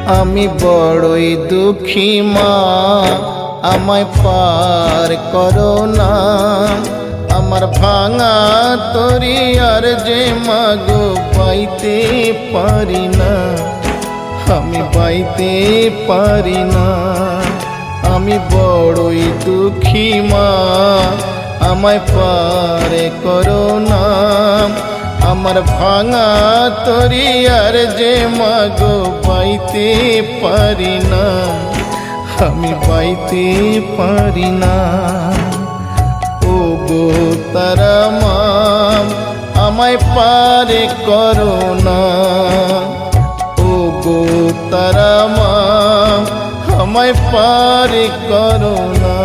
আমি বড়ই দুঃখী মা, আমায় পার করো না। আমার ভাঙা তরি আর যে মাগো পাইতে পারি না, আমি পাইতে পারি না। আমি বড়ই দুঃখী মা, আমায় পার করো না। আমার ভাঙা তরি আর যে মাগো পাইতে পারি না, আমি পাইতে পারি না। ও গো তারা মা, আমায় পার করো না। ও গো তারা মা, আমায় পার করো না।